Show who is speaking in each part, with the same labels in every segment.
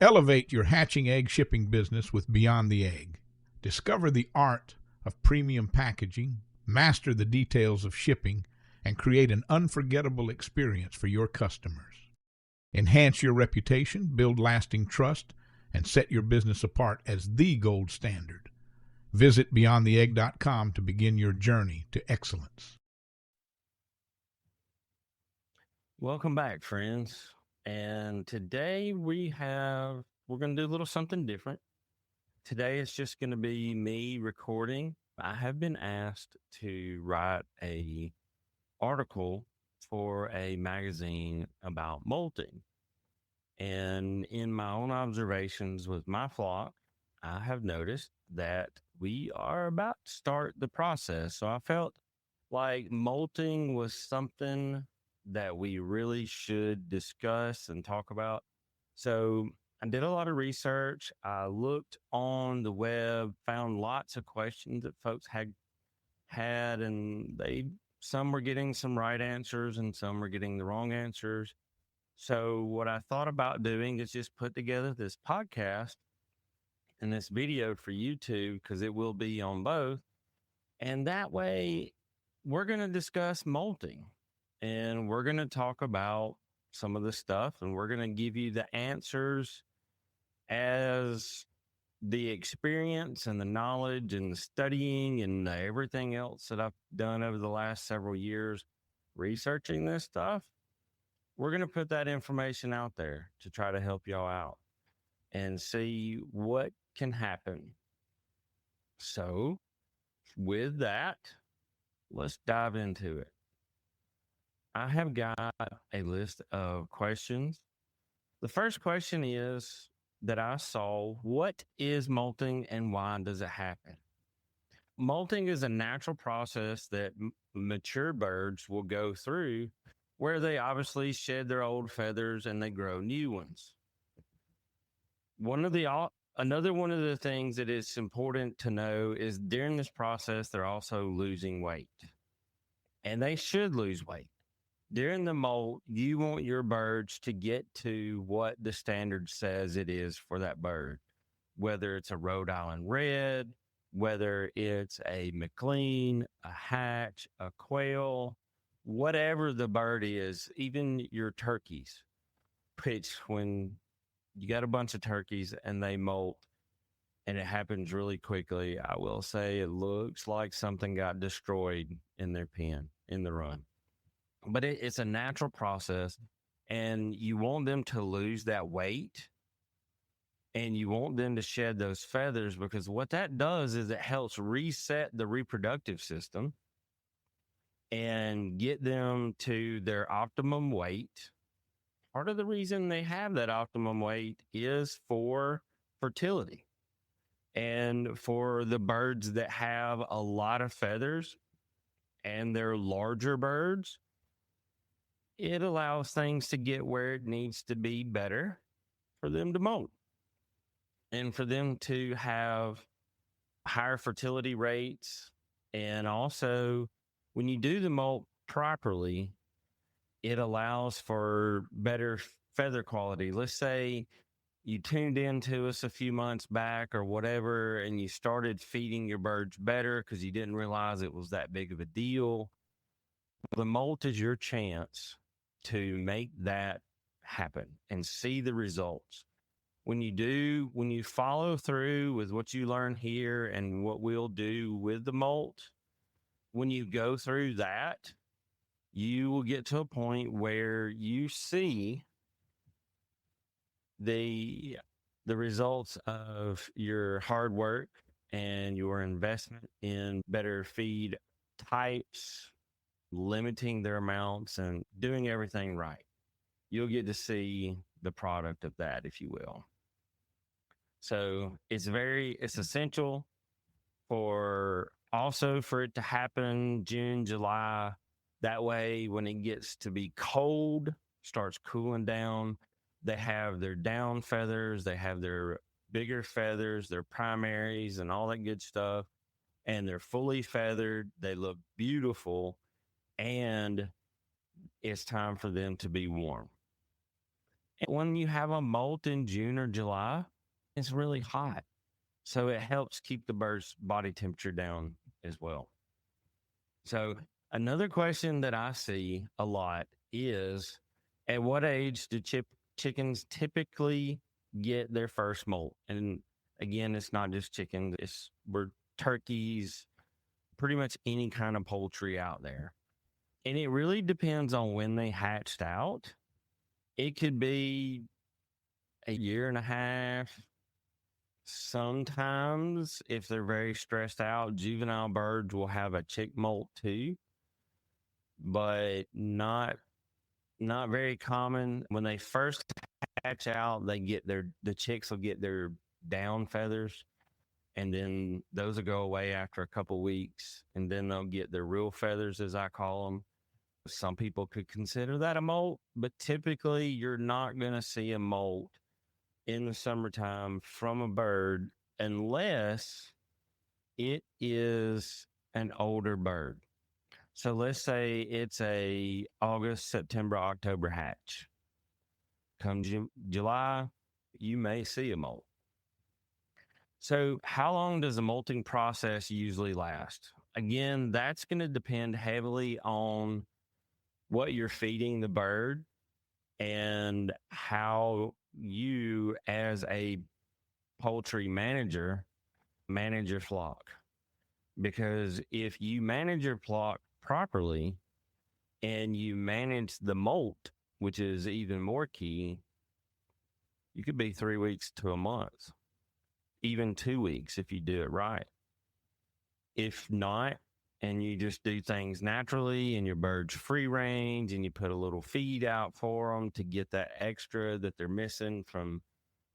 Speaker 1: Elevate your hatching egg shipping business with Beyond the Egg. Discover the art of premium packaging, master the details of shipping, and create an unforgettable experience for your customers. Enhance your reputation, build lasting trust, and set your business apart as the gold standard. Visit BeyondTheEgg.com to begin your journey to excellence.
Speaker 2: Welcome back, friends. And today we're going to do a little something different. Today it's just going to be me recording. I have been asked to write a article for a magazine about molting. And in my own observations with my flock, I have noticed that we are about to start the process. So I felt like molting was something that we really should discuss and talk about. So I did a lot of research. I looked on the web, found lots of questions that folks had, and some were getting some right answers and some were getting the wrong answers. So what I thought about doing is just put together this podcast and this video for YouTube, because it will be on both. And that way we're going to discuss molting. And we're going to talk about some of the stuff, and we're going to give you the answers as the experience and the knowledge and the studying and everything else that I've done over the last several years researching this stuff. We're going to put that information out there to try to help y'all out and see what can happen. So with that, let's dive into it. I have got a list of questions. The first question is that I saw: what is molting and why does it happen? Molting is a natural process that mature birds will go through, where they obviously shed their old feathers and they grow new ones. Another one of the things that is important to know is during this process, they're also losing weight, and they should lose weight. During the molt, you want your birds to get to what the standard says it is for that bird, whether it's a Rhode Island Red, whether it's a McLean, a hatch, a quail, whatever the bird is, even your turkeys. Which, when you got a bunch of turkeys and they molt and it happens really quickly, I will say it looks like something got destroyed in their pen, in the run. But it's a natural process, and you want them to lose that weight, and you want them to shed those feathers, because what that does is it helps reset the reproductive system and get them to their optimum weight. Part of the reason they have that optimum weight is for fertility. And for the birds that have a lot of feathers and they're larger birds, it allows things to get where it needs to be better for them to molt and for them to have higher fertility rates. And also, when you do the molt properly, it allows for better feather quality. Let's say you tuned into us a few months back or whatever, and you started feeding your birds better because you didn't realize it was that big of a deal. The molt is your chance to make that happen and see the results. When you follow through with what you learn here and what we'll do with the molt, when you go through that, you will get to a point where you see the results of your hard work and your investment in better feed types, limiting their amounts, and doing everything right. You'll get to see the product of that, if you will. So it's essential for it to happen June, July. That way, when it gets to be cold, starts cooling down, they have their down feathers, they have their bigger feathers, their primaries and all that good stuff. And they're fully feathered. They look beautiful. And it's time for them to be warm. And when you have a molt in June or July, it's really hot. So it helps keep the bird's body temperature down as well. So another question that I see a lot is, at what age do chickens typically get their first molt? And again, it's not just chickens, we're turkeys, pretty much any kind of poultry out there. And it really depends on when they hatched out. It could be a year and a half. Sometimes, if they're very stressed out, juvenile birds will have a chick molt too, but not very common. When they first hatch out, the chicks will get their down feathers, and then those will go away after a couple weeks, and then they'll get their real feathers, as I call them. Some people could consider that a molt, but typically you're not going to see a molt in the summertime from a bird unless it is an older bird. So let's say it's a August, September, October hatch. Come July, you may see a molt. So how long does the molting process usually last? Again, that's going to depend heavily on what you're feeding the bird and how you, as a poultry manager, manage your flock. Because if you manage your flock properly and you manage the molt, which is even more key, you could be 3 weeks to a month, even 2 weeks if you do it right. If not, and you just do things naturally and your bird's free range and you put a little feed out for them to get that extra that they're missing from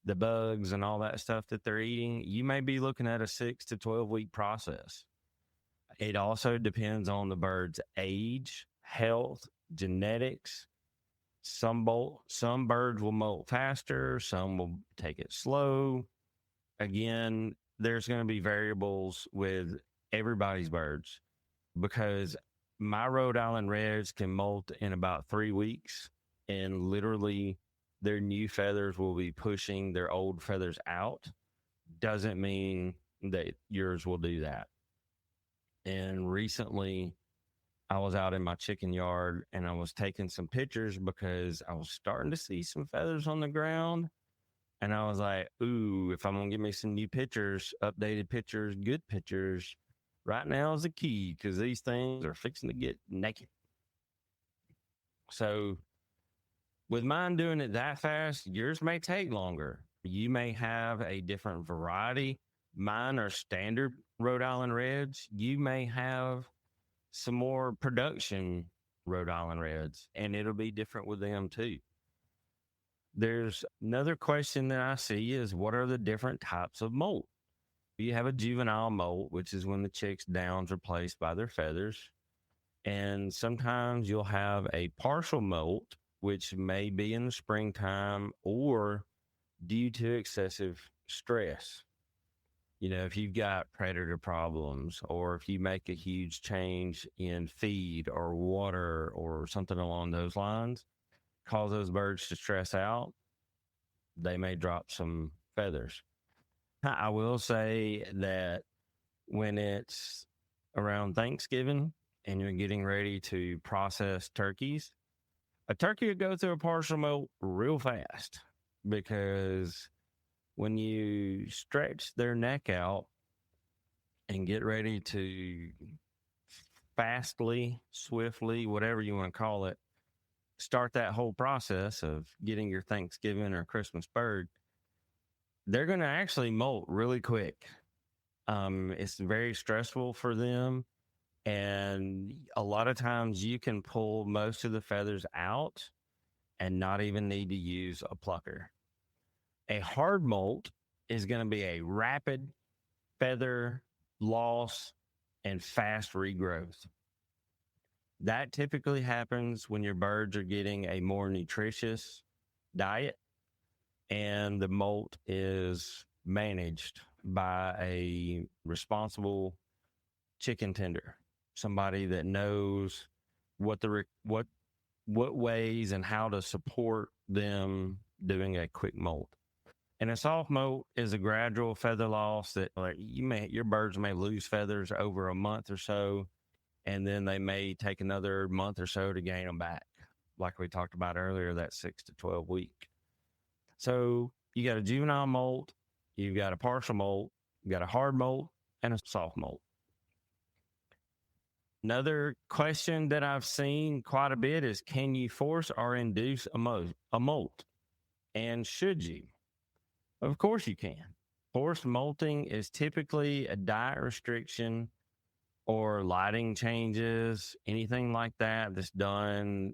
Speaker 2: the bugs and all that stuff that they're eating, you may be looking at a 6 to 12 week process. It also depends on the bird's age, health, genetics. Some birds will molt faster, some will take it slow. Again, there's going to be variables with everybody's birds, because my Rhode Island Reds can molt in about 3 weeks, and literally their new feathers will be pushing their old feathers out. Doesn't mean that yours will do that. And recently I was out in my chicken yard and I was taking some pictures because I was starting to see some feathers on the ground. And I was like, ooh, if I'm going to give me some new pictures, updated pictures, good pictures, right now is the key, because these things are fixing to get naked. So with mine doing it that fast, yours may take longer. You may have a different variety. Mine are standard Rhode Island Reds. You may have some more production Rhode Island Reds, and it'll be different with them too. There's another question that I see is, what are the different types of molt? You have a juvenile molt, which is when the chick's down's replaced by their feathers. And sometimes you'll have a partial molt, which may be in the springtime or due to excessive stress. You know, if you've got predator problems, or if you make a huge change in feed or water or something along those lines, cause those birds to stress out, they may drop some feathers. I will say that when it's around Thanksgiving and you're getting ready to process turkeys, a turkey will go through a partial molt real fast, because when you stretch their neck out and get ready to fastly, swiftly, whatever you want to call it, start that whole process of getting your Thanksgiving or Christmas bird, they're going to actually molt really quick. It's very stressful for them. And a lot of times you can pull most of the feathers out and not even need to use a plucker. A hard molt is going to be a rapid feather loss and fast regrowth. That typically happens when your birds are getting a more nutritious diet and the molt is managed by a responsible chicken tender, somebody that knows what ways and how to support them doing a quick molt. And a soft molt is a gradual feather loss that your birds may lose feathers over a month or so, and then they may take another month or so to gain them back. Like we talked about earlier, that 6 to 12 week. So you got a juvenile molt, you've got a partial molt, you got a hard molt, and a soft molt. Another question that I've seen quite a bit is, can you force or induce a molt? And should you? Of course you can. Forced molting is typically a diet restriction or lighting changes, anything like that that's done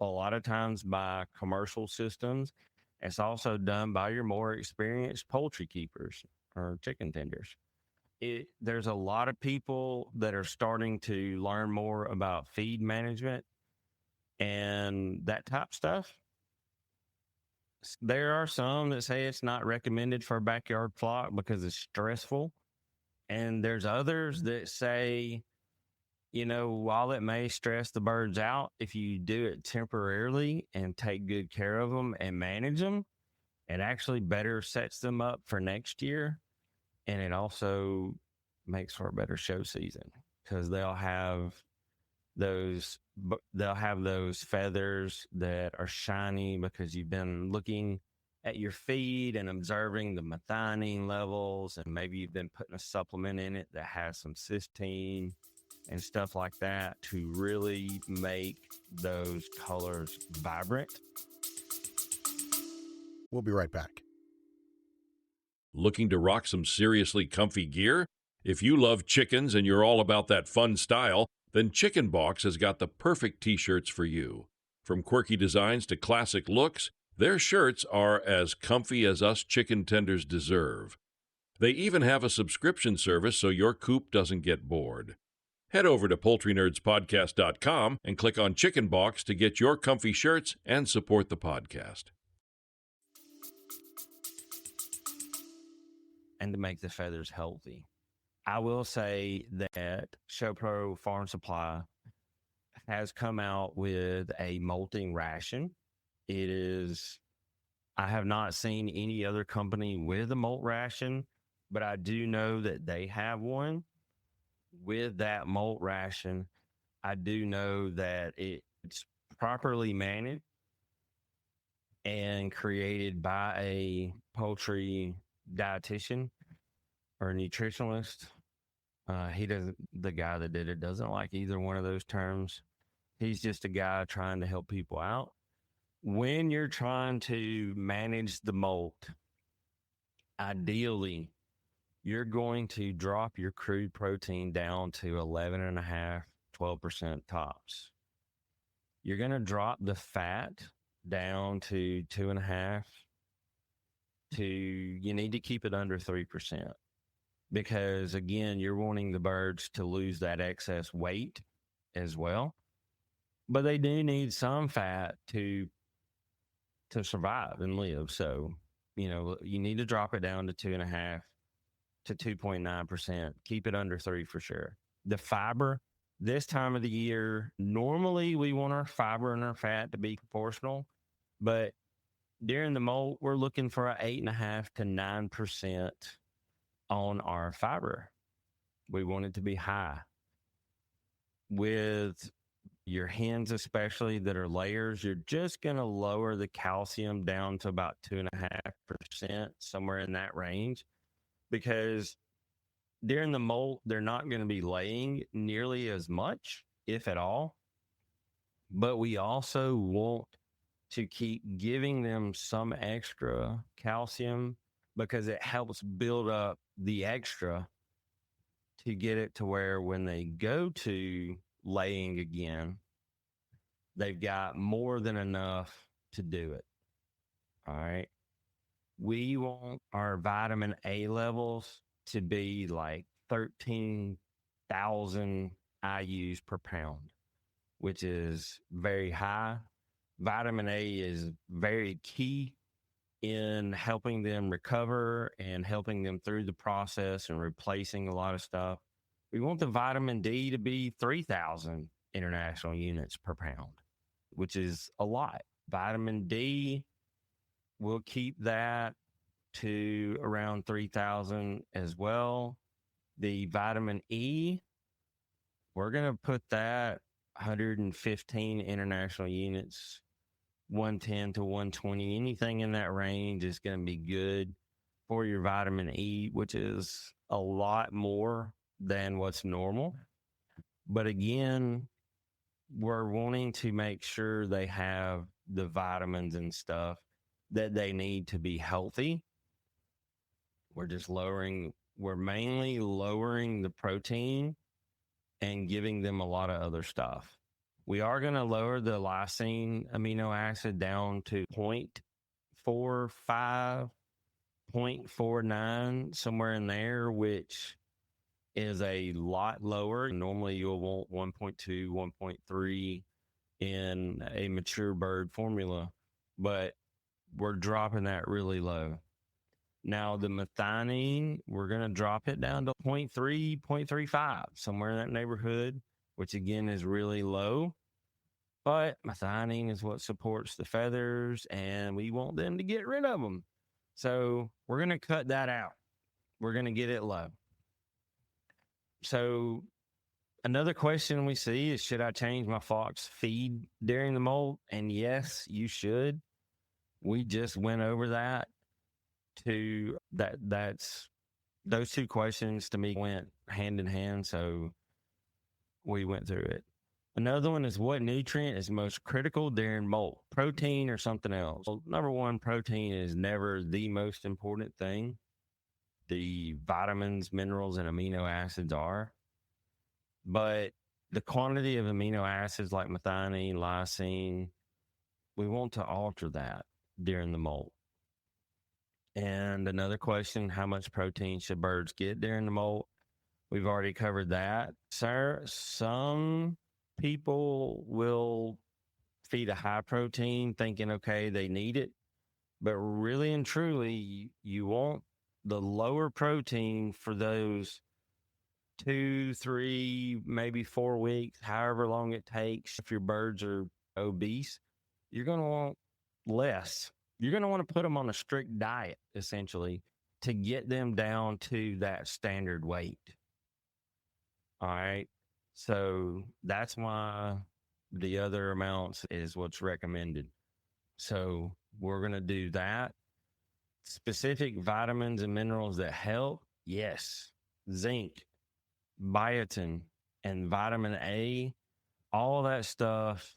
Speaker 2: a lot of times by commercial systems. It's also done by your more experienced poultry keepers or chicken tenders. There's a lot of people that are starting to learn more about feed management and that type stuff. There are some that say it's not recommended for a backyard flock because it's stressful. And there's others that say, while it may stress the birds out, if you do it temporarily and take good care of them and manage them, it actually better sets them up for next year. And it also makes for a better show season because they'll have those feathers that are shiny because you've been looking at your feed and observing the methionine levels, and maybe you've been putting a supplement in it that has some cysteine and stuff like that to really make those colors vibrant.
Speaker 3: We'll be right back.
Speaker 4: Looking to rock some seriously comfy gear? If you love chickens and you're all about that fun style, then Chicken Box has got the perfect t-shirts for you. From quirky designs to classic looks, their shirts are as comfy as us chicken tenders deserve. They even have a subscription service so your coop doesn't get bored. Head over to PoultryNerdsPodcast.com and click on Chicken Box to get your comfy shirts and support the podcast.
Speaker 2: And to make the feathers healthy. I will say that ShowPro Farm Supply has come out with a molting ration. I have not seen any other company with a molt ration, but I do know that they have one. With that molt ration, I do know that it's properly managed and created by a poultry dietitian or nutritionalist. The guy that did it doesn't like either one of those terms. He's just a guy trying to help people out. When you're trying to manage the molt, ideally, you're going to drop your crude protein down to 11.5, 12% tops. You're going to drop the fat down to 2.5 you need to keep it under 3%. Because again, you're wanting the birds to lose that excess weight as well. But they do need some fat to survive and live. So, you need to drop it down to 2.5 to 2.9%. Keep it under 3 for sure. The fiber, this time of the year, normally we want our fiber and our fat to be proportional. But during the molt, we're looking for a 8.5 to 9% on our fiber. We want it to be high. With your hens, especially that are layers, you're just going to lower the calcium down to about 2.5%, somewhere in that range, because during the molt, they're not going to be laying nearly as much, if at all. But we also want to keep giving them some extra calcium because it helps build up the extra to get it to where when they go to laying again, they've got more than enough to do it. All right. We want our vitamin A levels to be like 13,000 IUs per pound, which is very high. Vitamin A is very key in helping them recover and helping them through the process and replacing a lot of stuff. We want the vitamin D to be 3,000 international units per pound, which is a lot. Vitamin D we'll keep that to around 3,000 as well. The vitamin E, we're going to put that 115 international units, 110 to 120. Anything in that range is going to be good for your vitamin E, which is a lot more than what's normal. But again, we're wanting to make sure they have the vitamins and stuff that they need to be healthy. We're mainly lowering the protein and giving them a lot of other stuff. We are going to lower the lysine amino acid down to 0.45, 0.49, somewhere in there, which is a lot lower. Normally you'll want 1.2, 1.3 in a mature bird formula, but we're dropping that really low. Now, the methionine, we're going to drop it down to 0.3, 0.35, somewhere in that neighborhood, which again is really low. But methionine is what supports the feathers, and we want them to get rid of them. So we're going to cut that out. We're going to get it low. So another question we see is, should I change my fox feed during the molt? And yes, you should. We just went over that. That's those two questions to me went hand in hand, so we went through it. Another one is, what nutrient is most critical during molt, protein or something else? Well, number one, protein is never the most important thing. The vitamins, minerals, and amino acids are, but the quantity of amino acids like methionine, lysine, we want to alter that during the molt. And another question, how much protein should birds get during the molt? We've already covered that. Sir, some people will feed a high protein thinking, okay, they need it. But really and truly, you want the lower protein for those 2, 3, maybe 4 weeks, however long it takes. If your birds are obese, you're going to want less. You're going to want to put them on a strict diet, essentially, to get them down to that standard weight. All right. So that's why the other amounts is what's recommended. So we're going to do that. Specific vitamins and minerals that help. Yes. Zinc, biotin, and vitamin A, all that stuff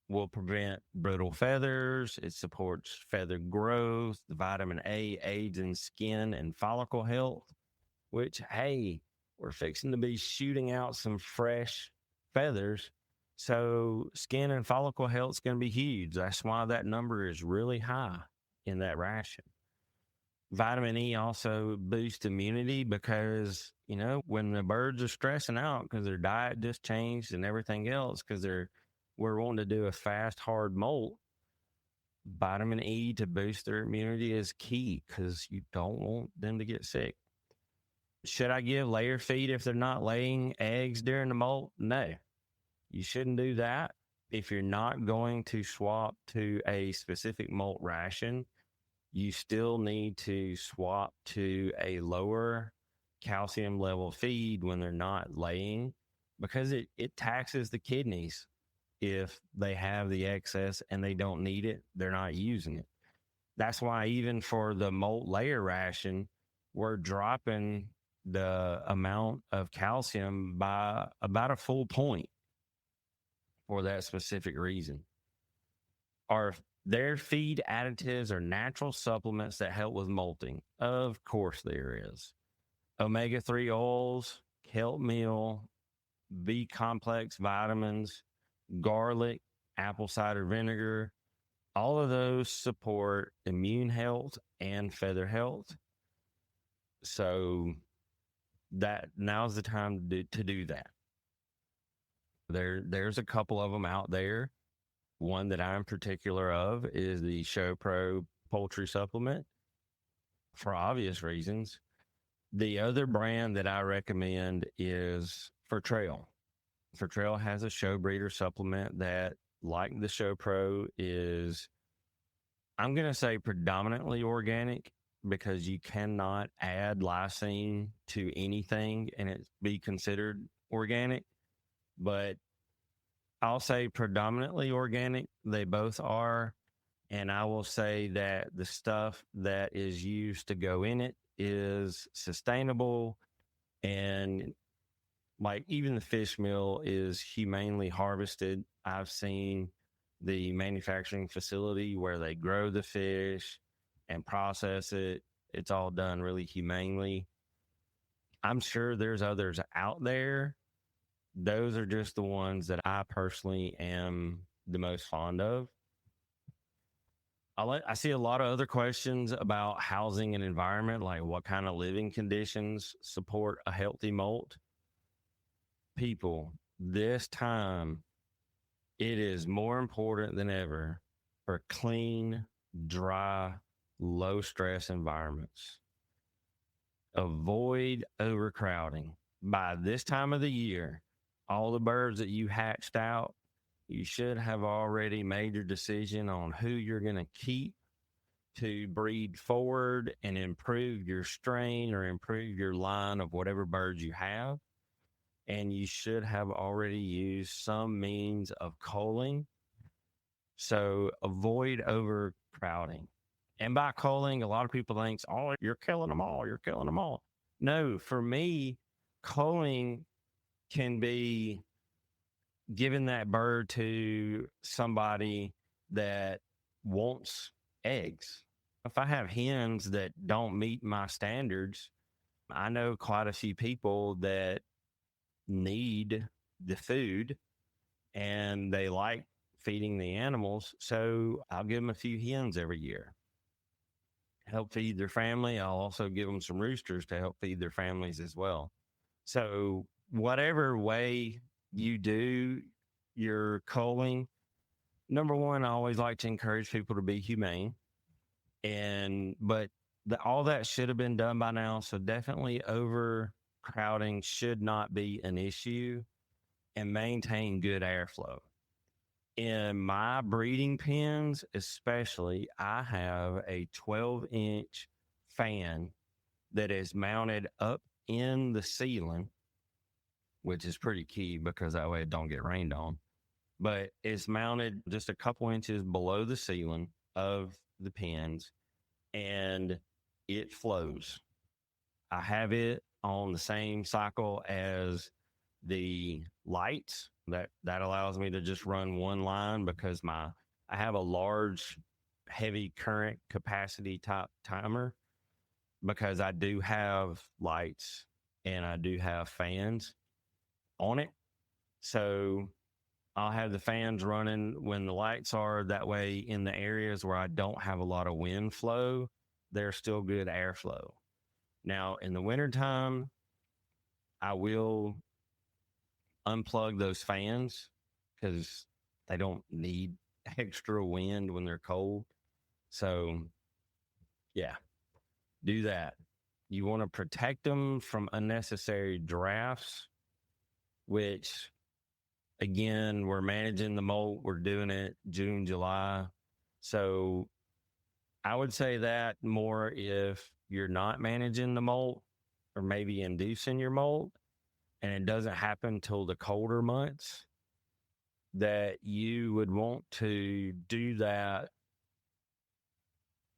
Speaker 2: will prevent brittle feathers. It supports feather growth. The vitamin A aids in skin and follicle health, which, hey, we're fixing to be shooting out some fresh feathers. So skin and follicle health is going to be huge. That's why that number is really high in that ration. Vitamin E also boosts immunity because, when the birds are stressing out because their diet just changed and everything else, because we're wanting to do a fast, hard molt, vitamin E to boost their immunity is key because you don't want them to get sick. Should I give layer feed if they're not laying eggs during the molt? No, you shouldn't do that. If you're not going to swap to a specific molt ration, you still need to swap to a lower calcium level feed when they're not laying, because it taxes the kidneys. If they have the excess and they don't need it, they're not using it. That's why even for the molt layer ration, we're dropping the amount of calcium by about a full point for that specific reason. Are there feed additives or natural supplements that help with molting? Of course there is. Omega-3 oils, kelp meal, B complex vitamins, garlic, apple cider vinegar, all of those support immune health and feather health. So that now's the time to do that. There's a couple of them out there. One that I'm particular of is the Show Pro poultry supplement, for obvious reasons. The other brand that I recommend is Trail. Trail has a show breeder supplement that, like the Show Pro, is I'm going to say predominantly organic because you cannot add lysine to anything and it be considered organic. But I'll say predominantly organic. They both are. And I will say that the stuff that is used to go in it is sustainable. And like even the fish meal is humanely harvested. I've seen the manufacturing facility where they grow the fish and process it. It's all done really humanely. I'm sure there's others out there. Those are just the ones that I personally am the most fond of. I see a lot of other questions about housing and environment, like what kind of living conditions support a healthy molt. People, this time, it is more important than ever for clean, dry, low stress environments. Avoid overcrowding. By this time of the year, all the birds that you hatched out, you should have already made your decision on who you're going to keep to breed forward and improve your strain or improve your line of whatever birds you have. And you should have already used some means of culling. So avoid overcrowding. And by culling, a lot of people think, oh, you're killing them all. You're killing them all. No, for me, culling can be giving that bird to somebody that wants eggs. If I have hens that don't meet my standards, I know quite a few people that need the food and they like feeding the animals. So I'll give them a few hens every year, help feed their family. I'll also give them some roosters to help feed their families as well. So whatever way you do your culling, number one, I always like to encourage people to be humane. But all that should have been done by now. So definitely overcrowding should not be an issue, and maintain good airflow. In my breeding pens, especially, I have a 12-inch fan that is mounted up in the ceiling, which is pretty key because that way it don't get rained on. But it's mounted just a couple inches below the ceiling of the pens, and it flows. I have it on the same cycle as the lights. That allows me to just run one line because I have a large, heavy current capacity type timer because I do have lights and I do have fans on it. So I'll have the fans running when the lights are. That way, in the areas where I don't have a lot of wind flow, there's still good airflow. Now, in the wintertime, I will unplug those fans because they don't need extra wind when they're cold. So, yeah, do that. You want to protect them from unnecessary drafts, which, again, we're managing the molt. We're doing it June, July. So I would say that more if you're not managing the molt or maybe inducing your molt and it doesn't happen till the colder months, that you would want to do that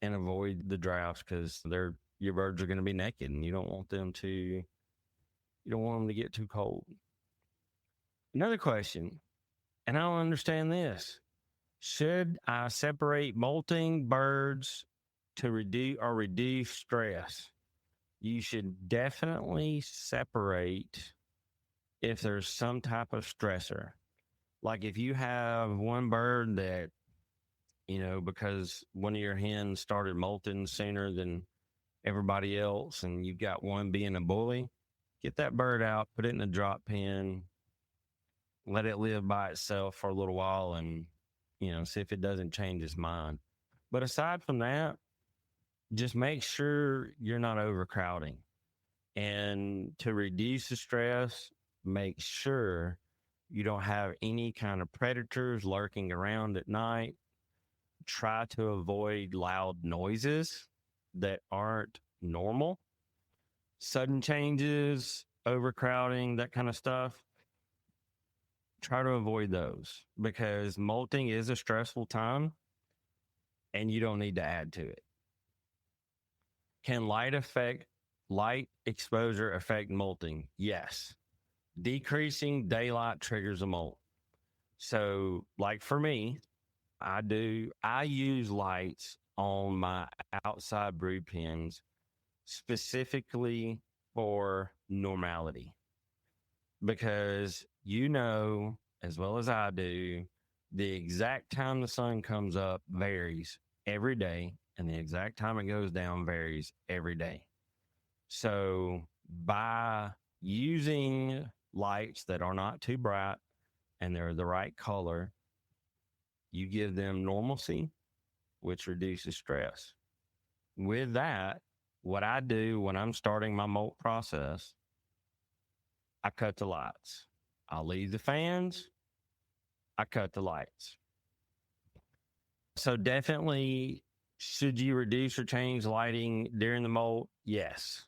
Speaker 2: and avoid the drafts because your birds are going to be naked and you don't want them to get too cold. Another question, and I don't understand this. Should I separate molting birds to reduce stress? You should definitely separate if there's some type of stressor. Like if you have one bird that, because one of your hens started molting sooner than everybody else and you've got one being a bully, get that bird out, put it in a drop pen, let it live by itself for a little while and, see if it doesn't change its mind. But aside from that, just make sure you're not overcrowding. And to reduce the stress, make sure you don't have any kind of predators lurking around at night. try to avoid loud noises that aren't normal, sudden changes, overcrowding, that kind of stuff. Try to avoid those because molting is a stressful time and you don't need to add to it. Can light exposure affect molting? Yes. Decreasing daylight triggers a molt. So, like for me, I use lights on my outside brood pens specifically for normality because as well as I do, the exact time the sun comes up varies every day and the exact time it goes down varies every day. So by using lights that are not too bright and they're the right color, you give them normalcy, which reduces stress. With that, what I do when I'm starting my molt process, I cut the lights. I'll leave the fans. I cut the lights. So definitely, should you reduce or change lighting during the molt? Yes.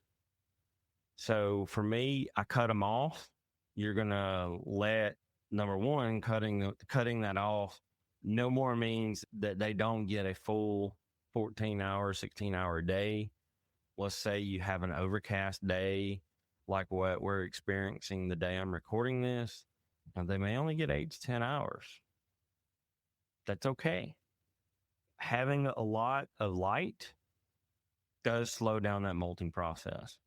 Speaker 2: So for me, I cut them off. You're going to let, number one, cutting that off no more means that they don't get a full 14-hour, 16-hour day. Let's say you have an overcast day like what we're experiencing the day I'm recording this, and they may only get 8 to 10 hours. That's okay. Having a lot of light does slow down that molting process.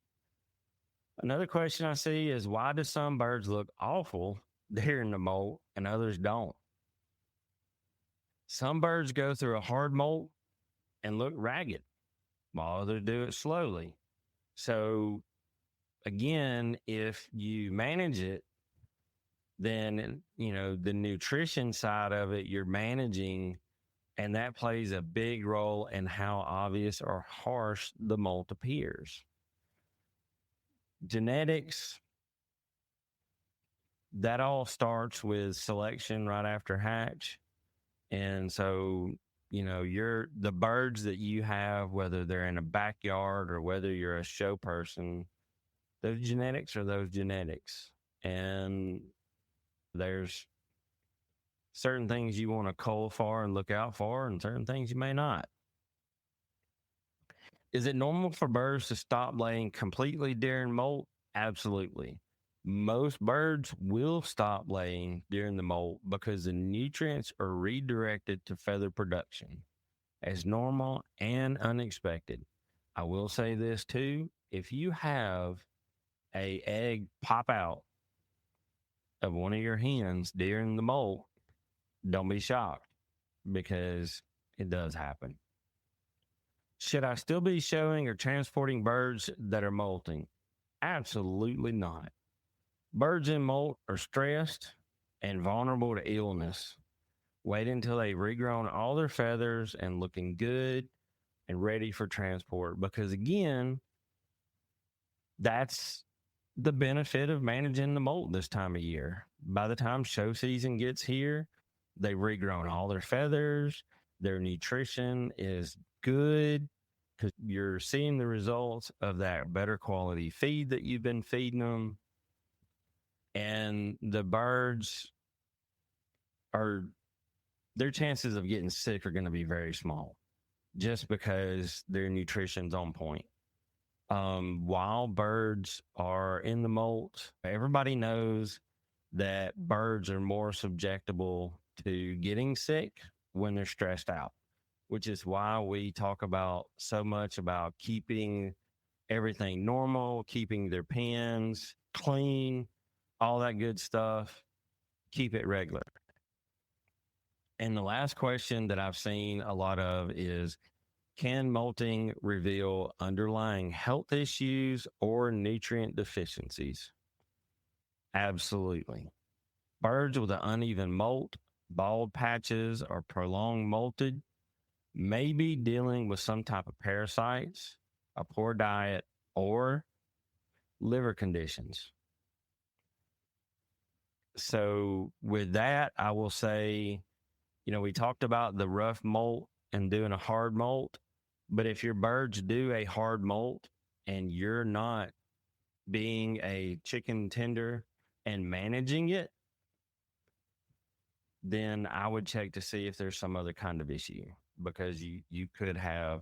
Speaker 2: Another question I see is, why do some birds look awful during the molt and others don't? Some birds go through a hard molt and look ragged, while others do it slowly. So again, if you manage it, then, the nutrition side of it, you're managing, and that plays a big role in how obvious or harsh the molt appears. Genetics, that all starts with selection right after hatch. And so, the birds that you have, whether they're in a backyard or whether you're a show person, those genetics are those genetics. And there's certain things you want to cull for and look out for, and certain things you may not. Is it normal for birds to stop laying completely during molt? Absolutely. Most birds will stop laying during the molt because the nutrients are redirected to feather production as normal and unexpected. I will say this too, if you have an egg pop out of one of your hens during the molt, don't be shocked because it does happen. Should I still be showing or transporting birds that are molting? Absolutely not. Birds in molt are stressed and vulnerable to illness. Wait until they've regrown all their feathers and looking good and ready for transport. Because again, that's the benefit of managing the molt this time of year. By the time show season gets here, they've regrown all their feathers. Their nutrition is good because you're seeing the results of that better quality feed that you've been feeding them. And the birds their chances of getting sick are going to be very small just because their nutrition's on point. While birds are in the molt, everybody knows that birds are more susceptible to getting sick when they're stressed out, which is why we talk about so much about keeping everything normal, keeping their pens clean, all that good stuff. Keep it regular. And the last question that I've seen a lot of is, can molting reveal underlying health issues or nutrient deficiencies? Absolutely. Birds with an uneven molt, bald patches, or prolonged molted may be dealing with some type of parasites, a poor diet, or liver conditions. So with that, I will say, we talked about the rough molt and doing a hard molt. But if your birds do a hard molt and you're not being a chicken tender and managing it, then I would check to see if there's some other kind of issue, because you could have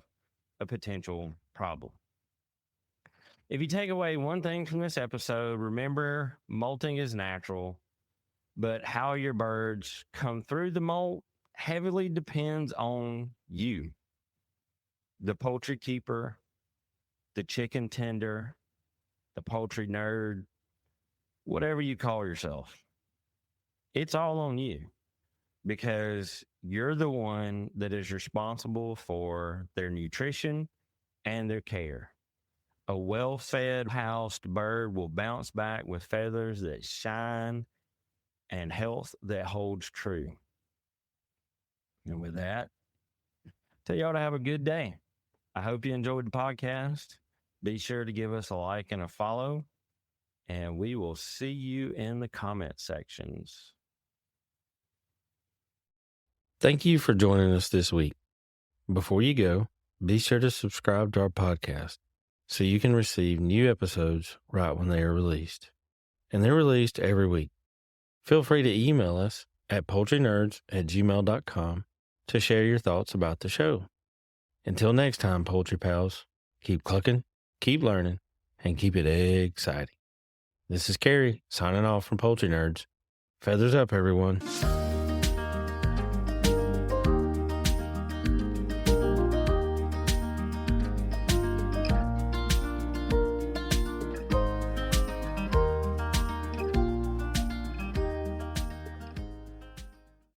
Speaker 2: a potential problem. If you take away one thing from this episode, remember molting is natural, but how your birds come through the molt heavily depends on you, the poultry keeper, the chicken tender, the poultry nerd, whatever you call yourself. It's all on you, because you're the one that is responsible for their nutrition and their care. A well-fed, housed bird will bounce back with feathers that shine and health that holds true. And with that, tell y'all to have a good day. I hope you enjoyed the podcast. Be sure to give us a like and a follow, and we will see you in the comment sections. Thank you for joining us this week. Before you go, be sure to subscribe to our podcast so you can receive new episodes right when they are released. And they're released every week. Feel free to email us at poultrynerds@gmail.com to share your thoughts about the show. Until next time, Poultry Pals, keep clucking, keep learning, and keep it exciting. This is Carey signing off from Poultry Nerds. Feathers up, everyone.